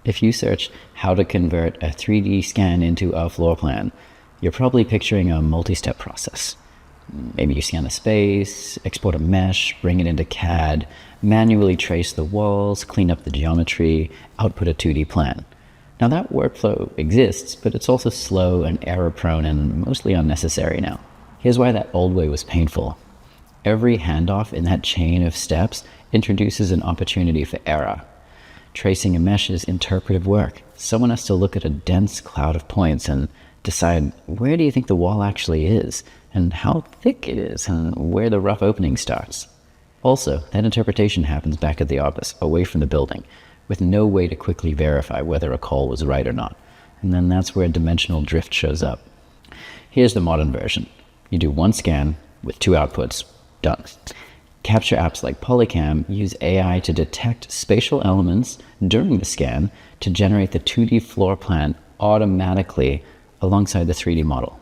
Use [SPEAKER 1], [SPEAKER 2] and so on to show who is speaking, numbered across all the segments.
[SPEAKER 1] If you search how to convert a 3D scan into a floor plan, you're probably picturing a multi-step process. Maybe you scan a space, export a mesh, bring it into CAD, manually trace the walls, clean up the geometry, output a 2D plan. Now that workflow exists, but it's also slow and error-prone and mostly unnecessary now. Here's why that old way was painful. Every handoff in that chain of steps introduces an opportunity for error. Tracing a mesh is interpretive work. Someone has to look at a dense cloud of points and decide, where do you think the wall actually is, and how thick it is, and where the rough opening starts. Also, that interpretation happens back at the office, away from the building, with no way to quickly verify whether a call was right or not. And then that's where dimensional drift shows up. Here's the modern version. You do one scan with 2 outputs, done. Capture apps like Polycam use AI to detect spatial elements during the scan to generate the 2D floor plan automatically alongside the 3D model.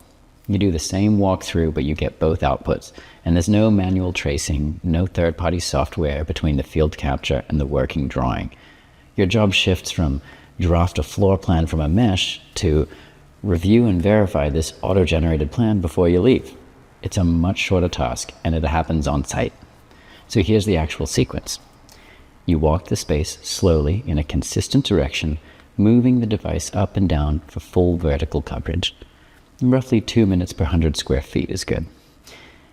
[SPEAKER 1] You do the same walkthrough, but you get both outputs, and there's no manual tracing, no third-party software between the field capture and the working drawing. Your job shifts from draft a floor plan from a mesh to review and verify this auto-generated plan before you leave. It's a much shorter task, and it happens on site. So here's the actual sequence. You walk the space slowly in a consistent direction, moving the device up and down for full vertical coverage. Roughly 2 minutes per 100 square feet is good.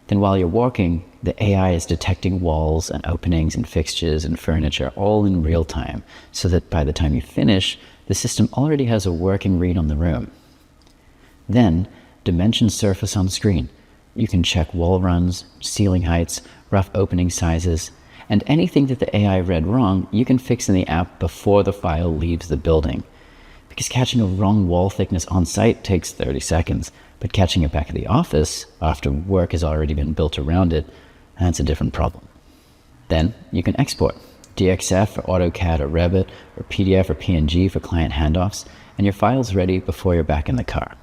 [SPEAKER 1] Then while you're walking, the AI is detecting walls and openings and fixtures and furniture all in real time, so that by the time you finish, the system already has a working read on the room. Then, dimensions surface on screen. You can check wall runs, ceiling heights, rough opening sizes, and anything that the AI read wrong, you can fix in the app before the file leaves the building. Because catching a wrong wall thickness on site takes 30 seconds, but catching it back at the office, after work has already been built around it, that's a different problem. Then you can export DXF for AutoCAD or Revit, or PDF or PNG for client handoffs, and your file's ready before you're back in the car.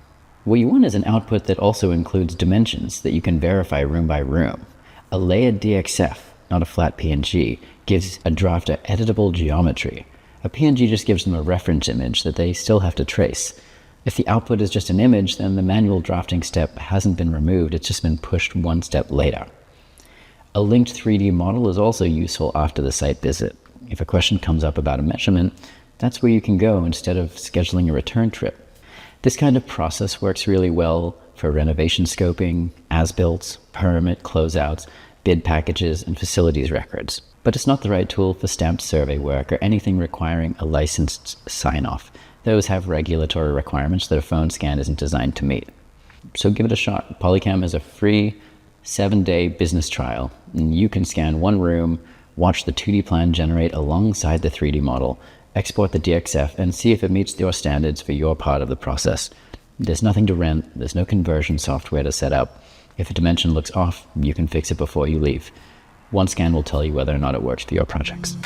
[SPEAKER 1] What you want is an output that also includes dimensions that you can verify room by room. A layered DXF, not a flat PNG, gives a drafter editable geometry. A PNG just gives them a reference image that they still have to trace. If the output is just an image, then the manual drafting step hasn't been removed, it's just been pushed one step later. A linked 3D model is also useful after the site visit. If a question comes up about a measurement, that's where you can go instead of scheduling a return trip. This kind of process works really well for renovation scoping, as-builts, permit closeouts, bid packages, and facilities records. But it's not the right tool for stamped survey work or anything requiring a licensed sign-off. Those have regulatory requirements that a phone scan isn't designed to meet. So give it a shot. Polycam is a free 7-day business trial, and you can scan one room, watch the 2D plan generate alongside the 3D model, export the DXF, and see if it meets your standards for your part of the process. There's nothing to rent, there's no conversion software to set up. If a dimension looks off, you can fix it before you leave. One scan will tell you whether or not it works for your projects.